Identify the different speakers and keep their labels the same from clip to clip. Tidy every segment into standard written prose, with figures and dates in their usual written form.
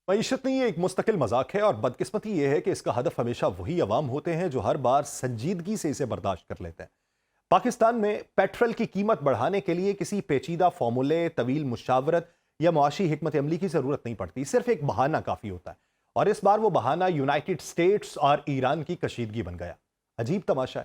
Speaker 1: معیشت نہیں ایک مستقل مذاق ہے اور بدقسمتی یہ ہے کہ اس کا ہدف ہمیشہ وہی عوام ہوتے ہیں جو ہر بار سنجیدگی سے اسے برداشت کر لیتے ہیں۔ پاکستان میں پیٹرول کی قیمت بڑھانے کے لیے کسی پیچیدہ فارمولے، طویل مشاورت یا معاشی حکمت عملی کی ضرورت نہیں پڑتی، صرف ایک بہانہ کافی ہوتا ہے۔ اور اس بار وہ بہانہ یونائٹڈ سٹیٹس اور ایران کی کشیدگی بن گیا۔ عجیب تماشا ہے،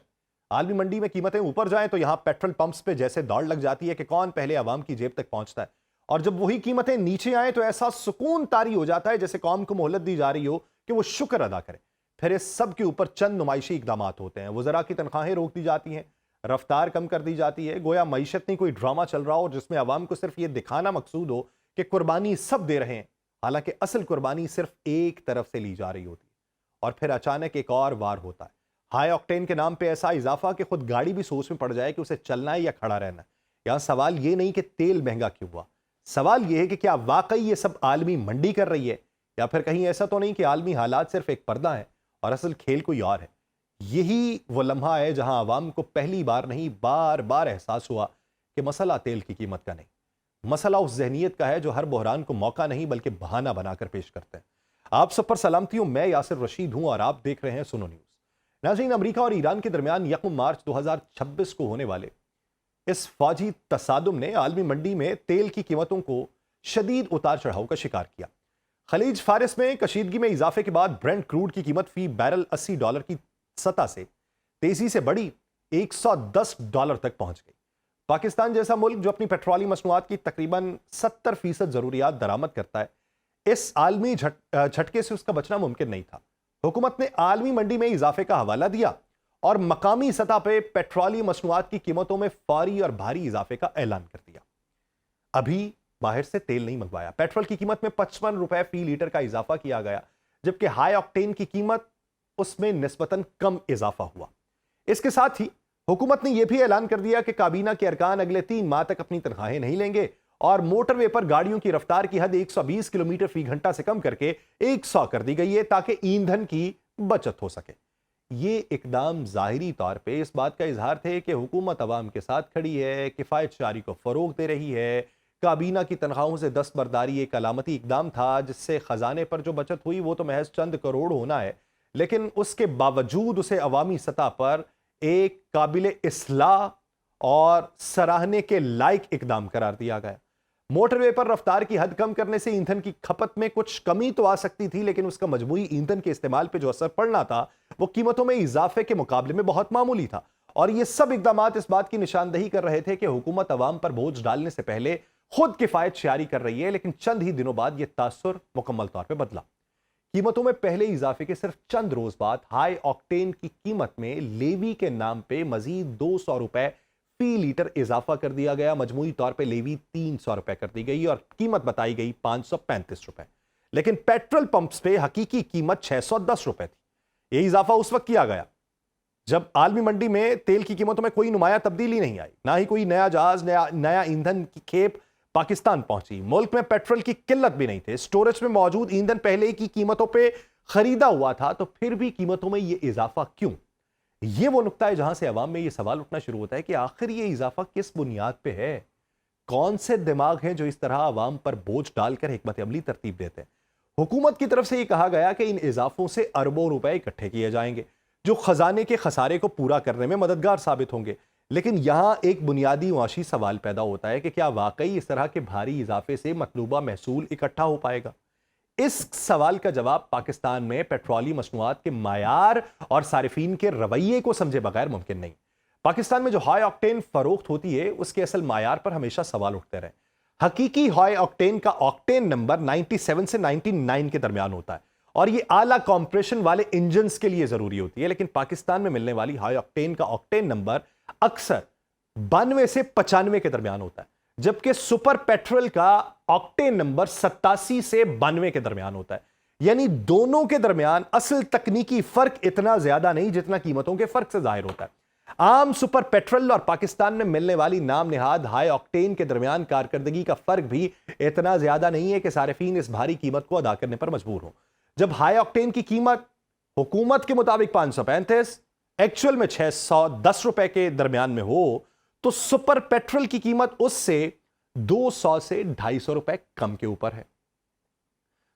Speaker 1: عالمی منڈی میں قیمتیں اوپر جائیں تو یہاں پیٹرول پمپس پہ جیسے دوڑ لگ جاتی ہے کہ کون پہلے عوام کی جیب تک پہنچتا ہے، اور جب وہی قیمتیں نیچے آئیں تو ایسا سکون طاری ہو جاتا ہے جیسے قوم کو مہلت دی جا رہی ہو کہ وہ شکر ادا کرے۔ پھر اس سب کے اوپر چند نمائشی اقدامات ہوتے ہیں، وزراء کی تنخواہیں روک دی جاتی ہیں، رفتار کم کر دی جاتی ہے، گویا معیشت نہیں کوئی ڈرامہ چل رہا ہو جس میں عوام کو صرف یہ دکھانا مقصود ہو کہ قربانی سب دے رہے ہیں، حالانکہ اصل قربانی صرف ایک طرف سے لی جا رہی ہوتی ہے۔ اور پھر اچانک ایک اور وار ہوتا ہے، ہائی آکٹین کے نام پہ ایسا اضافہ کہ خود گاڑی بھی سوچ میں پڑ جائے کہ اسے چلنا ہے یا کھڑا رہنا ہے۔ یہاں سوال یہ نہیں کہ تیل مہنگا کیوں ہوا، سوال یہ ہے کہ کیا واقعی یہ سب عالمی منڈی کر رہی ہے، یا پھر کہیں ایسا تو نہیں کہ عالمی حالات صرف ایک پردہ ہے اور اصل کھیل کوئی اور ہے۔ یہی وہ لمحہ ہے جہاں عوام کو پہلی بار نہیں بار بار احساس ہوا کہ مسئلہ تیل کی قیمت کا نہیں، مسئلہ اس ذہنیت کا ہے جو ہر بحران کو موقع نہیں بلکہ بہانہ بنا کر پیش کرتے ہیں۔ آپ سب پر سلامتی ہوں، میں یاسر رشید ہوں اور آپ دیکھ رہے ہیں سنو نیوز۔ ناظرین، امریکہ اور ایران کے درمیان 1 مارچ 2026 کو ہونے والے اس فوجی تصادم نے عالمی منڈی میں تیل کی قیمتوں کو شدید اتار چڑھاؤ کا شکار کیا۔ خلیج فارس میں کشیدگی میں اضافے کے بعد برنٹ کروڈ کی قیمت فی بیرل $80 کی سطح سے تیزی سے بڑھی $110 تک پہنچ گئی۔ پاکستان جیسا ملک جو اپنی پیٹرولیوم مصنوعات کی تقریباً 70% ضروریات درآمد کرتا ہے، اس عالمی جھٹکے سے اس کا بچنا ممکن نہیں تھا۔ حکومت نے عالمی منڈی میں اضافے کا حوالہ دیا اور مقامی سطح پہ پیٹرولیوم مصنوعات کی قیمتوں میں فوری اور بھاری اضافے کا اعلان کر دیا۔ ابھی باہر سے تیل نہیں منگوایا، پیٹرول کی قیمت میں 55 روپے فی لیٹر کا اضافہ کیا گیا، جبکہ ہائی آکٹین کی قیمت اس میں نسبتاً کم اضافہ ہوا۔ اس کے ساتھ ہی حکومت نے یہ بھی اعلان کر دیا کہ کابینہ کے ارکان اگلے 3 ماہ تک اپنی تنخواہیں نہیں لیں گے اور موٹر وے پر گاڑیوں کی رفتار کی حد 120 کلومیٹر فی گھنٹہ سے کم کر کے 100 کر دی گئی ہے تاکہ ایندھن کی بچت ہو سکے۔ یہ اقدام ظاہری طور پہ اس بات کا اظہار تھے کہ حکومت عوام کے ساتھ کھڑی ہے، کفایت شعاری کو فروغ دے رہی ہے۔ کابینہ کی تنخواہوں سے دستبرداری ایک علامتی اقدام تھا جس سے خزانے پر جو بچت ہوئی وہ تو محض چند کروڑ ہونا ہے، لیکن اس کے باوجود اسے عوامی سطح پر ایک قابل اصلاح اور سراہنے کے لائق اقدام قرار دیا گیا۔ موٹر وے پر رفتار کی حد کم کرنے سے ایندھن کی کھپت میں کچھ کمی تو آ سکتی تھی، لیکن اس کا مجموعی ایندھن کے استعمال پہ جو اثر پڑنا تھا وہ قیمتوں میں اضافے کے مقابلے میں بہت معمولی تھا۔ اور یہ سب اقدامات اس بات کی نشاندہی کر رہے تھے کہ حکومت عوام پر بوجھ ڈالنے سے پہلے خود کفایت شعاری کر رہی ہے، لیکن چند ہی دنوں بعد یہ تاثر مکمل طور پہ بدلا۔ قیمتوں میں پہلے اضافے کے صرف چند روز بعد ہائی آکٹین کی قیمت میں لیوی کے نام پہ مزید 200 روپے فی لیٹر اضافہ کر دیا گیا۔ مجموعی طور پہ لیوی 300 روپے کر دی گئی اور قیمت بتائی گئی 535 روپے، لیکن پیٹرول پمپس پہ حقیقی قیمت 610 روپے تھی۔ یہ اضافہ اس وقت کیا گیا جب عالمی منڈی میں تیل کی قیمتوں میں کوئی نمایاں تبدیلی نہیں آئی، نہ ہی کوئی نیا جہاز، نیا ایندھن کی کھیپ پاکستان پہنچی۔ ملک میں پیٹرول کی قلت بھی نہیں تھے، سٹوریج میں موجود ایندھن پہلے کی قیمتوں پہ خریدا ہوا تھا، تو پھر بھی قیمتوں میں یہ اضافہ کیوں؟ یہ وہ نقطہ ہے جہاں سے عوام میں یہ سوال اٹھنا شروع ہوتا ہے کہ آخر یہ اضافہ کس بنیاد پہ ہے؟ کون سے دماغ ہیں جو اس طرح عوام پر بوجھ ڈال کر حکمت عملی ترتیب دیتے ہیں؟ حکومت کی طرف سے یہ کہا گیا کہ ان اضافوں سے اربوں روپے اکٹھے کیے جائیں گے جو خزانے کے خسارے کو پورا کرنے میں مددگار ثابت ہوں گے، لیکن یہاں ایک بنیادی معاشی سوال پیدا ہوتا ہے کہ کیا واقعی اس طرح کے بھاری اضافے سے مطلوبہ محصول اکٹھا ہو پائے گا؟ اس سوال کا جواب پاکستان میں پیٹرولی مصنوعات کے معیار اور صارفین کے رویے کو سمجھے بغیر ممکن نہیں۔ پاکستان میں جو ہائی آکٹین فروخت ہوتی ہے اس کے اصل معیار پر ہمیشہ سوال اٹھتے رہے۔ حقیقی ہائی آکٹین کا آکٹین نمبر 97 سے 99 کے درمیان ہوتا ہے اور یہ اعلیٰ کمپریشن والے انجنز کے لیے ضروری ہوتی ہے، لیکن پاکستان میں ملنے والی ہائی آکٹین کا آکٹین نمبر اکثر 92 سے 95 کے درمیان ہوتا ہے، جبکہ سپر پیٹرول کا آکٹین نمبر 87 سے 92 کے درمیان ہوتا ہے۔ یعنی دونوں کے درمیان اصل تکنیکی فرق اتنا زیادہ نہیں جتنا قیمتوں کے فرق سے ظاہر ہوتا ہے۔ عام سپر پیٹرول اور پاکستان میں ملنے والی نام نہاد ہائی آکٹین کے درمیان کارکردگی کا فرق بھی اتنا زیادہ نہیں ہے کہ صارفین اس بھاری قیمت کو ادا کرنے پر مجبور ہوں۔ جب ہائی آکٹین کی قیمت حکومت کے مطابق 535، ایکچول میں 610 روپے کے درمیان میں ہو، تو سپر پیٹرول کی قیمت اس سے 200 سے 250 روپے کم کے اوپر ہے۔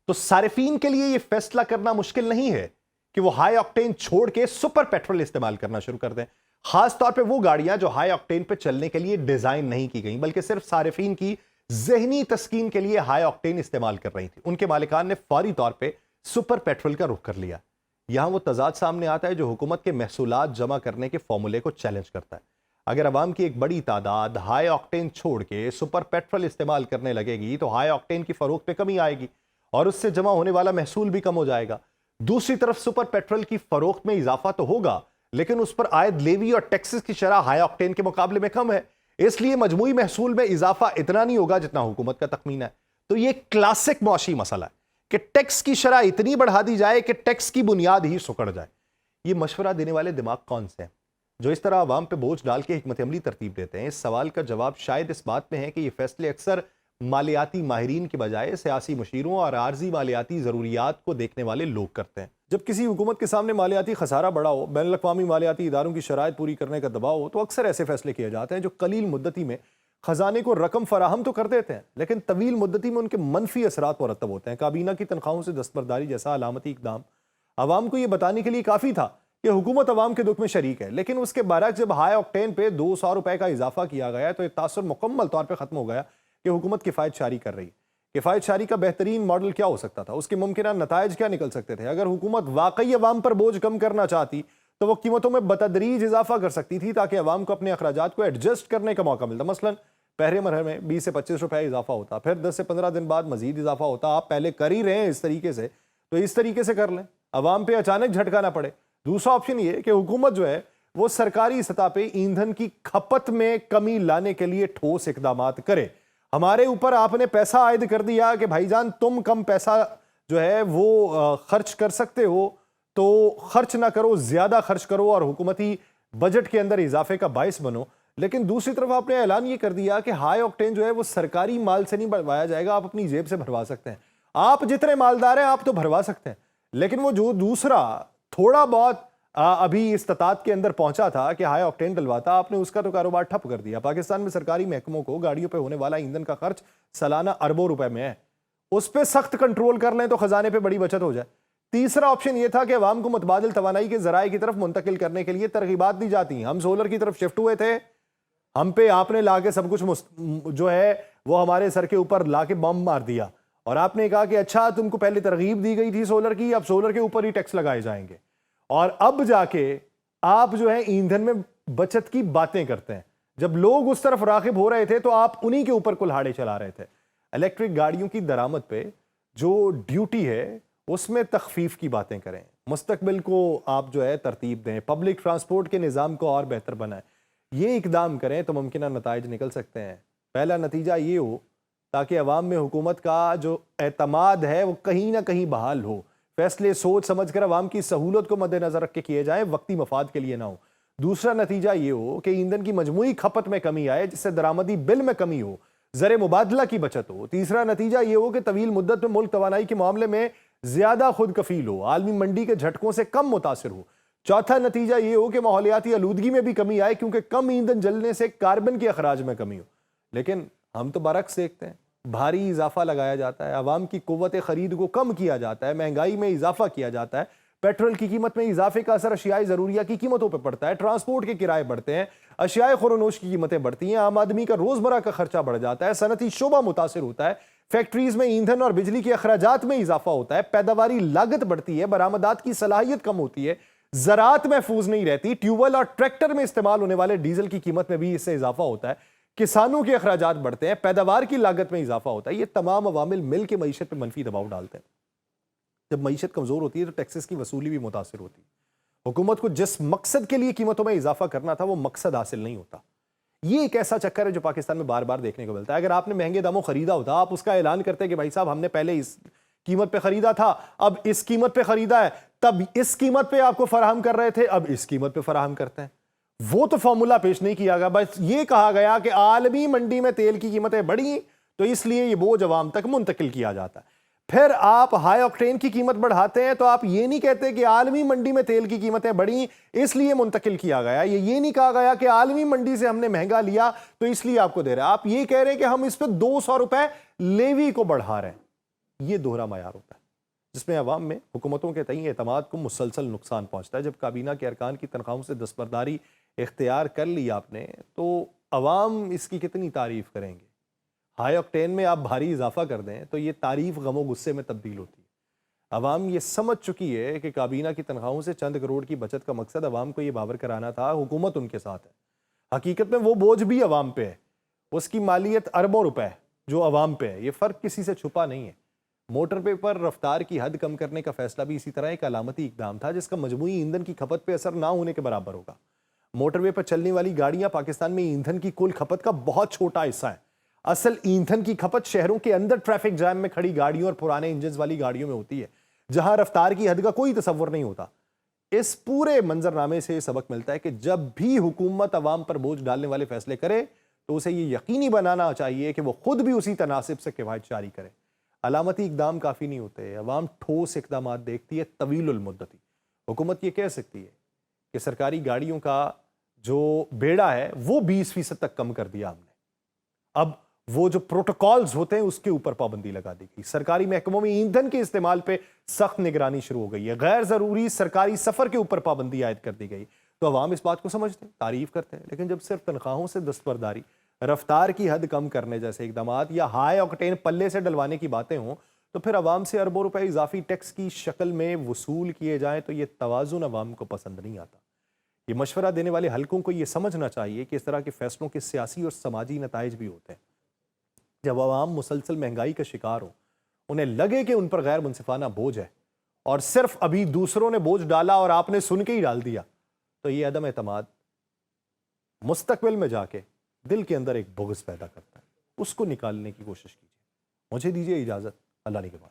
Speaker 1: تو صارفین کے لیے یہ فیصلہ کرنا مشکل نہیں ہے کہ وہ ہائی آکٹین چھوڑ کے سپر پیٹرول استعمال کرنا شروع کر دیں، خاص طور پہ وہ گاڑیاں جو ہائی آکٹین پہ چلنے کے لیے ڈیزائن نہیں کی گئیں بلکہ صرف صارفین کی ذہنی تسکین کے لیے ہائی آکٹین استعمال کر رہی تھی۔ ان کے مالکان نے فوری طور پہ سپر پیٹرول کا رخ کر لیا۔ یہاں وہ تضاد سامنے آتا ہے جو حکومت کے محصولات جمع کرنے کے فارمولے کو چیلنج کرتا ہے۔ اگر عوام کی ایک بڑی تعداد ہائی آکٹین چھوڑ کے سپر پیٹرول استعمال کرنے لگے گی تو ہائی آکٹین کی فروخت پہ کمی آئے گی اور اس سے جمع ہونے والا محصول بھی کم ہو جائے گا۔ دوسری طرف سپر پیٹرول کی فروخت میں اضافہ تو ہوگا لیکن اس پر عائد لیوی اور ٹیکسز کی شرح ہائی آکٹین کے مقابلے میں کم ہے، اس لیے مجموعی محصول میں اضافہ اتنا نہیں ہوگا جتنا حکومت کا تخمینہ ہے۔ تو یہ کلاسک معاشی مسئلہ ہے کہ ٹیکس کی شرح اتنی بڑھا دی جائے کہ ٹیکس کی بنیاد ہی سکڑ جائے۔ یہ مشورہ دینے والے دماغ کون سے ہیں جو اس طرح عوام پہ بوجھ ڈال کے حکمت عملی ترتیب دیتے ہیں؟ اس سوال کا جواب شاید اس بات میں ہے کہ یہ فیصلے اکثر مالیاتی ماہرین کی بجائے سیاسی مشیروں اور عارضی مالیاتی ضروریات کو دیکھنے والے لوگ کرتے ہیں۔ جب کسی حکومت کے سامنے مالیاتی خسارہ بڑا ہو، بین الاقوامی مالیاتی اداروں کی شرائط پوری کرنے کا دباؤ ہو، تو اکثر ایسے فیصلے کیے جاتے ہیں جو قلیل مدتی میں خزانے کو رقم فراہم تو کر دیتے ہیں لیکن طویل مدتی میں ان کے منفی اثرات مرتب ہوتے ہیں۔ کابینہ کی تنخواہوں سے دستبرداری جیسا علامتی اقدام عوام کو یہ بتانے کے لیے کافی تھا کہ حکومت عوام کے دکھ میں شریک ہے، لیکن اس کے برعکس جب ہائی آکٹین پہ 200 روپے کا اضافہ کیا گیا تو یہ تاثر مکمل طور پہ ختم ہو گیا کہ حکومت کفایت شاری کر رہی ہے۔ کفایت شاری کا بہترین ماڈل کیا ہو سکتا تھا؟ اس کے ممکنہ نتائج کیا نکل سکتے تھے؟ اگر حکومت واقعی عوام پر بوجھ کم کرنا چاہتی تو وہ قیمتوں میں بتدریج اضافہ کر سکتی تھی تاکہ عوام کو اپنے اخراجات کو ایڈجسٹ کرنے کا موقع ملتا۔ مثلا پہلے مرحلے میں 20 سے 25 روپے اضافہ ہوتا، پھر 10 سے 15 دن بعد مزید اضافہ ہوتا۔ آپ پہلے کر ہی رہے ہیں اس طریقے سے تو اس طریقے سے کر لیں، عوام پہ اچانک جھٹکا نہ پڑے۔ دوسرا آپشن یہ کہ حکومت جو ہے وہ سرکاری سطح پہ ایندھن کی کھپت میں کمی لانے کے لیے ٹھوس اقدامات کرے۔ ہمارے اوپر آپ نے پیسہ عائد کر دیا کہ بھائی جان تم کم پیسہ جو ہے وہ خرچ کر سکتے ہو تو خرچ نہ کرو، زیادہ خرچ کرو اور حکومتی بجٹ کے اندر اضافے کا باعث بنو۔ لیکن دوسری طرف آپ نے اعلان یہ کر دیا کہ ہائی آکٹین جو ہے وہ سرکاری مال سے نہیں بھروایا جائے گا، آپ اپنی جیب سے بھروا سکتے ہیں۔ آپ جتنے مالدار ہیں آپ تو بھروا سکتے ہیں، لیکن وہ جو دوسرا تھوڑا بہت ابھی استطاعت کے اندر پہنچا تھا کہ ہائی آکٹین ڈلواتا، آپ نے اس کا تو کاروبار ٹھپ کر دیا۔ پاکستان میں سرکاری محکموں کو گاڑیوں پہ ہونے والا ایندھن کا خرچ سالانہ اربوں روپے میں ہے، اس پہ سخت کنٹرول کر لیں تو خزانے پہ بڑی بچت ہو جائے۔ تیسرا آپشن یہ تھا کہ عوام کو متبادل توانائی کے ذرائع کی طرف منتقل کرنے کے لیے ترغیبات دی جاتی ہیں۔ ہم سولر کی طرف شفٹ ہوئے تھے، ہم پہ آپ نے لا کے سب کچھ جو ہے وہ ہمارے سر کے اوپر لا کے بم مار دیا اور آپ نے کہا کہ اچھا تم کو پہلے ترغیب دی گئی تھی سولر کی، اب سولر کے اوپر ہی ٹیکس لگائے جائیں گے، اور اب جا کے آپ جو ہے ایندھن میں بچت کی باتیں کرتے ہیں۔ جب لوگ اس طرف راغب ہو رہے تھے تو آپ انہی کے اوپر کلہاڑے چلا رہے تھے۔ الیکٹرک گاڑیوں کی درآمد پہ جو ڈیوٹی ہے اس میں تخفیف کی باتیں کریں، مستقبل کو آپ جو ہے ترتیب دیں، پبلک ٹرانسپورٹ کے نظام کو اور بہتر بنائیں۔ یہ اقدام کریں تو ممکنہ نتائج نکل سکتے ہیں۔ پہلا نتیجہ یہ ہو تاکہ عوام میں حکومت کا جو اعتماد ہے وہ کہیں نہ کہیں بحال ہو، فیصلے سوچ سمجھ کر عوام کی سہولت کو مد نظر رکھ کے کیے جائیں، وقتی مفاد کے لیے نہ ہو۔ دوسرا نتیجہ یہ ہو کہ ایندھن کی مجموعی کھپت میں کمی آئے جس سے درآمدی بل میں کمی ہو، زر مبادلہ کی بچت ہو۔ تیسرا نتیجہ یہ ہو کہ طویل مدت میں ملک توانائی کے معاملے میں زیادہ خود کفیل ہو، عالمی منڈی کے جھٹکوں سے کم متاثر ہو۔ چوتھا نتیجہ یہ ہو کہ ماحولیاتی آلودگی میں بھی کمی آئے کیونکہ کم ایندھن جلنے سے کاربن کے اخراج میں کمی ہو۔ لیکن ہم تو برعکس دیکھتے ہیں، بھاری اضافہ لگایا جاتا ہے، عوام کی قوت خرید کو کم کیا جاتا ہے، مہنگائی میں اضافہ کیا جاتا ہے، پیٹرول کی قیمت میں اضافے کا اثر اشیاء ضروریہ کی قیمتوں پہ پڑتا ہے، ٹرانسپورٹ کے کرائے بڑھتے ہیں، اشیاء خورونوش کی قیمتیں بڑھتی ہیں، عام آدمی کا روزمرہ کا خرچہ بڑھ جاتا ہے، صنعتی شعبہ متاثر ہوتا ہے، فیکٹریز میں ایندھن اور بجلی کے اخراجات میں اضافہ ہوتا ہے، پیداواری لاگت بڑھتی ہے، برآمدات کی صلاحیت کم ہوتی ہے، زراعت محفوظ نہیں رہتی، ٹیوبویل اور ٹریکٹر میں استعمال ہونے والے ڈیزل کی قیمت میں بھی اس سے اضافہ ہوتا ہے، کسانوں کے اخراجات بڑھتے ہیں، پیداوار کی لاگت میں اضافہ ہوتا ہے۔ یہ تمام عوامل مل کے معیشت پہ منفی دباؤ ڈالتے ہیں۔ جب معیشت کمزور ہوتی ہے تو ٹیکسز کی وصولی بھی متاثر ہوتی ہے۔ حکومت کو جس مقصد کے لیے قیمتوں میں اضافہ کرنا تھا وہ مقصد حاصل نہیں ہوتا۔ یہ ایک ایسا چکر ہے جو پاکستان میں بار بار دیکھنے کو ملتا ہے۔ اگر آپ نے مہنگے داموں خریدا ہوتا، آپ اس کا اعلان کرتے کہ بھائی صاحب ہم نے پہلے اس قیمت پہ خریدا تھا، اب اس قیمت پہ خریدا ہے، تب اس قیمت پہ آپ کو فراہم کر رہے تھے، اب اس قیمت پہ فراہم کرتے ہیں۔ وہ تو فارمولا پیش نہیں کیا گیا، بس یہ کہا گیا کہ عالمی منڈی میں تیل کی قیمتیں بڑھی تو اس لیے یہ بوجھ عوام تک منتقل کیا جاتا ہے۔ پھر آپ ہائی آکٹین کی قیمت بڑھاتے ہیں تو آپ یہ نہیں کہتے کہ عالمی منڈی میں تیل کی قیمتیں بڑھی اس لیے منتقل کیا گیا، یہ نہیں کہا گیا کہ عالمی منڈی سے ہم نے مہنگا لیا تو اس لیے آپ کو دے رہے ہیں۔ آپ یہ کہہ رہے ہیں کہ ہم اس پہ 200 روپے لیوی کو بڑھا رہے ہیں۔ یہ دوہرا معیار ہوتا ہے جس میں عوام میں حکومتوں کے تئیں اعتماد کو مسلسل نقصان پہنچتا ہے۔ جب کابینہ کے ارکان کی تنخواہوں سے دستبرداری اختیار کر لی آپ نے تو عوام اس کی کتنی تعریف کریں گے؟ ہائی آکٹین میں آپ بھاری اضافہ کر دیں تو یہ تعریف غم و غصے میں تبدیل ہوتی ہے۔ عوام یہ سمجھ چکی ہے کہ کابینہ کی تنخواہوں سے چند کروڑ کی بچت کا مقصد عوام کو یہ باور کرانا تھا حکومت ان کے ساتھ ہے۔ حقیقت میں وہ بوجھ بھی عوام پہ ہے، اس کی مالیت اربوں روپے ہے جو عوام پہ ہے۔ یہ فرق کسی سے چھپا نہیں ہے۔ موٹر وے پر رفتار کی حد کم کرنے کا فیصلہ بھی اسی طرح ایک علامتی اقدام تھا جس کا مجموعی ایندھن کی کھپت پہ اثر نہ ہونے کے برابر ہوگا۔ موٹر وے پر چلنے والی گاڑیاں پاکستان میں ایندھن کی کل کھپت کا بہت چھوٹا حصہ ہے۔ اصل ایندھن کی کھپت شہروں کے اندر ٹریفک جام میں کھڑی گاڑیوں اور پرانے انجنز والی گاڑیوں میں ہوتی ہے جہاں رفتار کی حد کا کوئی تصور نہیں ہوتا۔ اس پورے منظرنامے سے سبق ملتا ہے کہ جب بھی حکومت عوام پر بوجھ ڈالنے والے فیصلے کرے تو اسے یہ یقینی بنانا چاہیے کہ وہ خود بھی اسی تناسب سے کفایت جاری کرے۔ علامتی اقدام کافی نہیں ہوتے، عوام ٹھوس اقدامات دیکھتی ہے طویل المدتی۔ حکومت یہ کہہ سکتی ہے کہ سرکاری گاڑیوں کا جو بیڑا ہے وہ 20% تک کم کر دیا ہم نے، اب وہ جو پروٹوکالز ہوتے ہیں اس کے اوپر پابندی لگا دی گئی، سرکاری محکموں میں ایندھن کے استعمال پہ سخت نگرانی شروع ہو گئی ہے، غیر ضروری سرکاری سفر کے اوپر پابندی عائد کر دی گئی۔ تو عوام اس بات کو سمجھتے ہیں، تعریف کرتے ہیں، لیکن جب صرف تنخواہوں سے دستبرداری، رفتار کی حد کم کرنے جیسے اقدامات یا ہائی آکٹین پلے سے ڈلوانے کی باتیں ہوں تو پھر عوام سے اربوں روپے اضافی ٹیکس کی شکل میں وصول کیے جائیں تو یہ توازن عوام کو پسند نہیں آتا۔ یہ مشورہ دینے والے حلقوں کو یہ سمجھنا چاہیے کہ اس طرح کے فیصلوں کے سیاسی اور سماجی نتائج بھی ہوتے ہیں۔ جب عوام مسلسل مہنگائی کا شکار ہو، انہیں لگے کہ ان پر غیر منصفانہ بوجھ ہے اور صرف ابھی دوسروں نے بوجھ ڈالا اور آپ نے سن کے ہی ڈال دیا، تو یہ عدم اعتماد مستقبل میں جا کے دل کے اندر ایک بغض پیدا کرتا ہے۔ اس کو نکالنے کی کوشش کیجیے۔ مجھے دیجیے اجازت، اللہ نگہبان۔